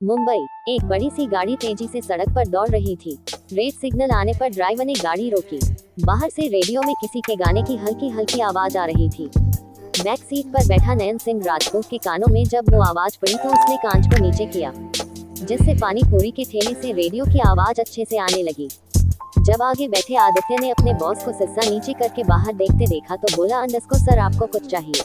मुंबई। एक बड़ी सी गाड़ी तेजी से सड़क पर दौड़ रही थी। रेड सिग्नल आने पर ड्राइवर ने गाड़ी रोकी। बाहर से रेडियो में किसी के गाने की हल्की हल्की आवाज आ रही थी। बैक सीट पर बैठा नयन सिंह राजपूत के कानों में जब वो आवाज पड़ी तो उसने कांच को नीचे किया, जिससे पानी पूरी के ठेले से रेडियो की आवाज अच्छे से आने लगी। जब आगे बैठे आदित्य ने अपने बॉस को सिस्सा नीचे करके बाहर देखते देखा तो बोला, अंडस्को सर आपको कुछ चाहिए?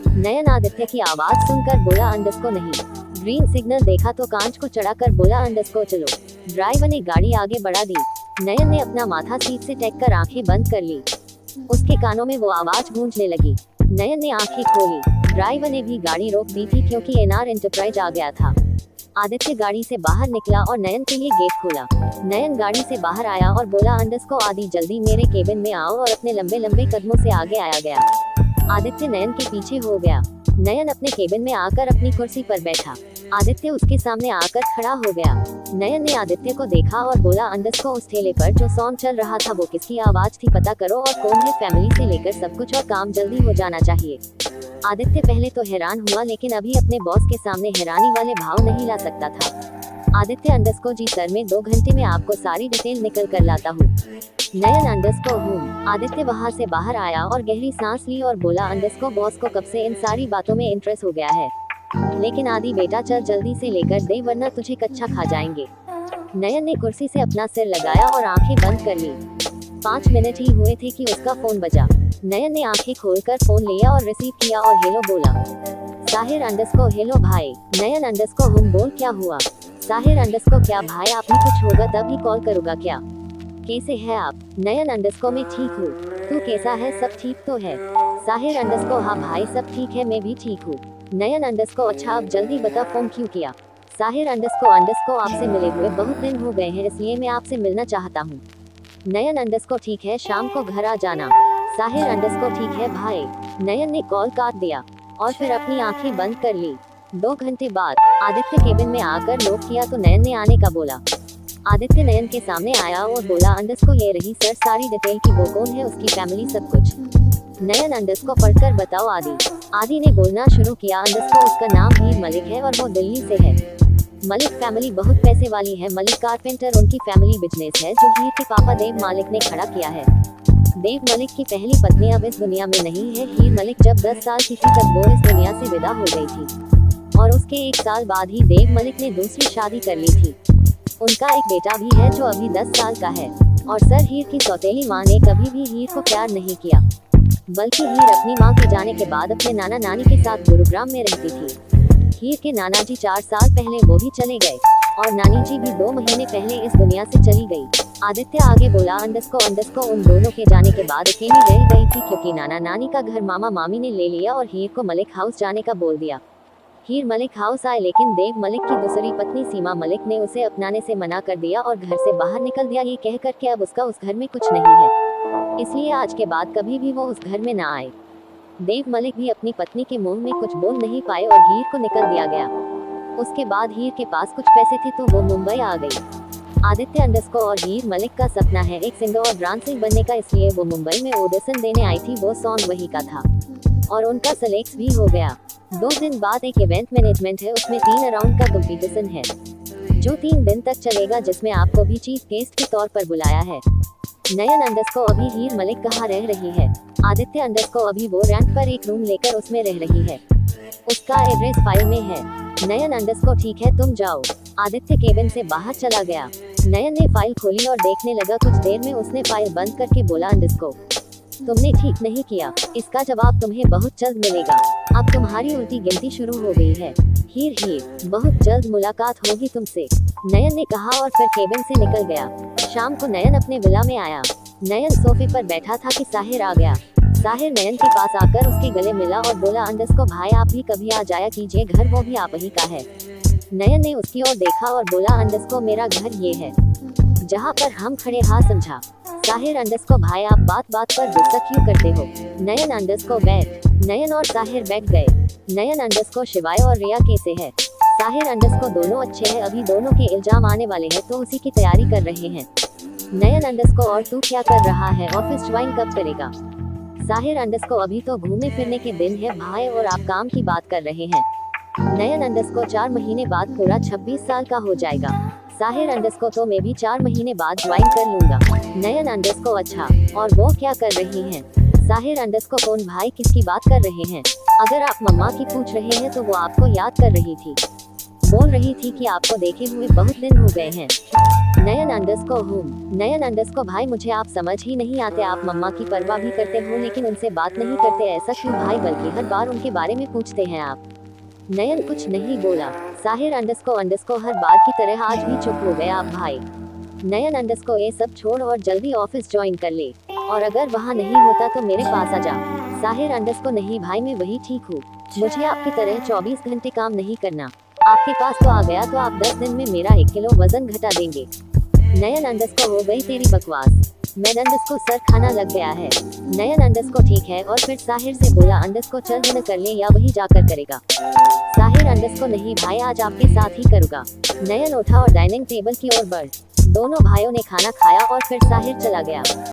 नयन आदित्य की आवाज सुनकर बोला, अंडस्को नहीं। ग्रीन सिग्नल देखा तो कांच को चढ़ाकर बोला, अंडस्को चलो। ड्राइवर ने गाड़ी आगे बढ़ा दी। नयन ने अपना माथा सीट से टेक कर आंखें बंद कर ली। उसके कानों में वो आवाज गूंजने लगी। नयन ने आंखें खोली। ड्राइवर ने भी गाड़ी रोक दी थी क्योंकि एनआर एंटरप्राइज आ गया था। आदित्य गाड़ी से बाहर निकला और नयन के लिए गेट खोला। नयन गाड़ी से बाहर आया और बोला, अंडस्को आदि जल्दी मेरे केबिन में आओ, और अपने लंबे लंबे कदमों से आगे आया गया। आदित्य नयन के पीछे हो गया। नयन अपने केबिन में आकर अपनी कुर्सी पर बैठा। आदित्य उसके सामने आकर खड़ा हो गया। नयन ने आदित्य को देखा और बोला, अंडस्को उस ठेले पर जो सॉन्ग चल रहा था वो किसकी आवाज थी पता करो, और कौन है, फैमिली से लेकर सब कुछ, और काम जल्दी हो जाना चाहिए। आदित्य पहले तो हैरान हुआ, लेकिन अभी अपने बॉस के सामने हैरानी वाले भाव नहीं ला सकता था। आदित्य, अंडस्को जी सर, मैं 2 घंटे में आपको सारी डिटेल निकल कर लाता हूँ। नयन, अंडस्को हूँ। आदित्य वहाँ से बाहर आया और गहरी सांस ली और बोला, अंडस्को बॉस को कब से इन सारी बातों में इंटरेस्ट हो गया है, लेकिन आदि बेटा चल जल्दी से लेकर दे वरना तुझे कच्चा खा जाएंगे। नयन ने कुर्सी से अपना सिर लगाया और आंखें बंद कर ली। 5 मिनट ही हुए थे कि उसका फोन बजा। नयन ने आंखें खोलकर फोन लिया और रिसीव किया और हेलो बोला। साहिर, अंडस्को हेलो भाई। नयन, अंडस्को हम बोल, क्या हुआ? साहिर, अंडस्को क्या भाई, आपने कुछ होगा तभी कॉल करूँगा क्या? कैसे है आप? नयन, अंडस्को मैं ठीक हूँ, तू कैसा है? सब ठीक तो है? साहिर, अंडस्को हाँ भाई सब ठीक है, मैं भी ठीक हूँ। नयन, अंडस्को अच्छा अब जल्दी बता फोन क्यों किया? साहिर, अंडस्को आपसे मिले हुए बहुत दिन हो गए हैं, इसलिए मैं आपसे मिलना चाहता हूँ। नयन, अंडस्को ठीक है, शाम को घर आ जाना। साहिर, अंडस्को ठीक है भाई। नयन ने कॉल काट दिया और फिर अपनी आंखें बंद कर ली। 2 घंटे बाद आदित्य केबिन में आकर लॉक किया तो नयन ने आने का बोला। आदित्य नयन के सामने आया और बोला, अंडस्को ये रही सर सारी डिटेल की, वो कौन है, उसकी फैमिली, सब कुछ। नयन, अंडस्को पढ़कर बताओ आदि। आदि ने बोलना शुरू किया, अंडस्को उसका नाम हीर मलिक है और वो दिल्ली से है। मलिक फैमिली बहुत पैसे वाली है। मलिक कारपेंटर उनकी फैमिली बिजनेस है जो हीर के पापा देव मलिक ने खड़ा किया है। देव मलिक की पहली पत्नी अब इस दुनिया में नहीं है। हीर मलिक जब 10 साल की थी तब वो इस दुनिया से विदा हो गई थी और उसके 1 साल बाद ही देव मलिक ने दूसरी शादी कर ली थी। उनका एक बेटा भी है जो अभी 10 साल का है। और सर, हीर की सौतेली माँ ने कभी भी हीर को प्यार नहीं किया, बल्कि हीर अपनी माँ के जाने के बाद अपने नाना नानी के साथ गुरुग्राम में रहती थी। हीर के नाना जी 4 साल पहले वो भी चले गए और नानी जी भी 2 महीने पहले इस दुनिया से चली गई। आदित्य आगे बोला, अंडस्को उन दोनों के जाने के बाद अकेली रह गई थी क्योंकि नाना नानी का घर मामा मामी ने ले लिया और हीर को मलिक हाउस जाने का बोल दिया। हीर मलिक हाउस आए, लेकिन देव मलिक की दूसरी पत्नी सीमा मलिक ने उसे अपनाने से मना कर दिया और घर से बाहर निकल दिया, ये कहकर के अब उसका उस घर में कुछ नहीं है, इसलिए आज के बाद कभी भी वो उस घर में ना आए। देव मलिक भी अपनी पत्नी के मुंह में कुछ बोल नहीं पाए और हीर को निकल दिया गया। उसके बाद हीर के पास कुछ पैसे थे तो वो मुंबई आ गई। आदित्य, अंडस्को और हीर मलिक का सपना है एक सिंगर और डांसिंग बनने का, इसलिए वो मुंबई में ऑडिशन देने आई थी। वो सॉन्ग वही का था और उनका सेलेक्ट भी हो गया। 2 दिन बाद एक इवेंट मैनेजमेंट है, उसमें 3 राउंड का कंपटीशन है जो 3 दिन तक चलेगा, जिसमें आपको भी चीफ गेस्ट के तौर पर बुलाया है। नयन, अंडस्को अभी हीर मलिक कहाँ रह रही है? आदित्य, अंडस्को अभी वो रेंट पर एक रूम लेकर उसमें रह रही है, उसका एड्रेस फाइल में है। नयन, अंडस्को ठीक है तुम जाओ। आदित्य केबिन से बाहर चला गया। नयन ने फाइल खोली और देखने लगा। कुछ देर में उसने फाइल बंद करके बोला, अंडस्को तुमने ठीक नहीं किया, इसका जवाब तुम्हें बहुत जल्द मिलेगा। अब तुम्हारी उल्टी गिनती शुरू हो गई है। हीर बहुत जल्द मुलाकात होगी तुमसे, नयन ने कहा और फिर केबिन से निकल गया। शाम को नयन अपने विला में आया। नयन सोफे पर बैठा था कि साहिर आ गया। साहिर नयन के पास आकर उसके गले मिला और बोला, अंडस्को भाई आप भी कभी आ जाया कीजिए, घर वो भी आप ही का है। नयन ने उसकी ओर देखा और बोला, अंडस्को मेरा घर ये है जहाँ पर हम खड़े, हाँ समझा? साहिर, अंडस्को भाई आप बात बात पर गुस्सा क्यों करते हो? नयन, अंडस्को बैठ। नयन और साहिर बैठ गए। नयन, अंडस्को शिवाय और रिया कैसे है? साहिर, अंडस्को दोनों अच्छे हैं, अभी दोनों के इल्जाम आने वाले हैं तो उसी की तैयारी कर रहे हैं। नयन, अंडस्को और तू क्या कर रहा है, ऑफिस ज्वाइन कब करेगा? साहिर, अंडस्को अभी तो घूमने फिरने के दिन है भाई, और आप काम की बात कर रहे हैं। नयन अंडस्को 4 महीने बाद पूरा 26 साल का हो जाएगा। साहिर अंडस्को तो मैं भी 4 महीने बाद ज्वाइन कर लूंगा। नयन अंडस्को अच्छा, और वो क्या कर रही हैं? साहिर अंडस्को कौन भाई किसकी बात कर रहे हैं? अगर आप मम्मा की पूछ रहे हैं तो वो आपको याद कर रही थी, बोल रही थी कि आपको देखे हुए बहुत दिन हो गए हैं। नयन अंडस्को होम। नयन अंडस्को भाई मुझे आप समझ ही नहीं आते, आप मम्मा की परवाह भी करते हो लेकिन उनसे बात नहीं करते, ऐसा क्यों भाई? बल्कि हर बार उनके बारे में पूछते हैं आप। नयन कुछ नहीं बोला। साहिर अंडस्को हर बार की तरह आज भी चुप हो गए आप भाई। नयन अंडस्को ये सब छोड़ और जल्दी ऑफिस ज्वाइन कर ले, और अगर वहाँ नहीं होता तो मेरे पास आ जा। साहिर अंडस्को नहीं भाई मैं वही ठीक हूँ, मुझे आपकी तरह 24 घंटे काम नहीं करना। आपके पास तो आ गया तो आप 10 दिन में मेरा 1 किलो वजन घटा देंगे। नयन अंडस्को हो गई तेरी बकवास, मैं अंडस्को सर खाना लग गया है। नयन अंडस्को ठीक है, और फिर साहिर से बोला अंडस्को चल डिनर कर ले या वही जाकर करेगा। साहिर अंडस्को नहीं भाई आज आपके साथ ही करूँगा। नयन उठा और डाइनिंग टेबल की ओर बढ़। दोनों भाइयों ने खाना खाया और फिर साहिर चला गया।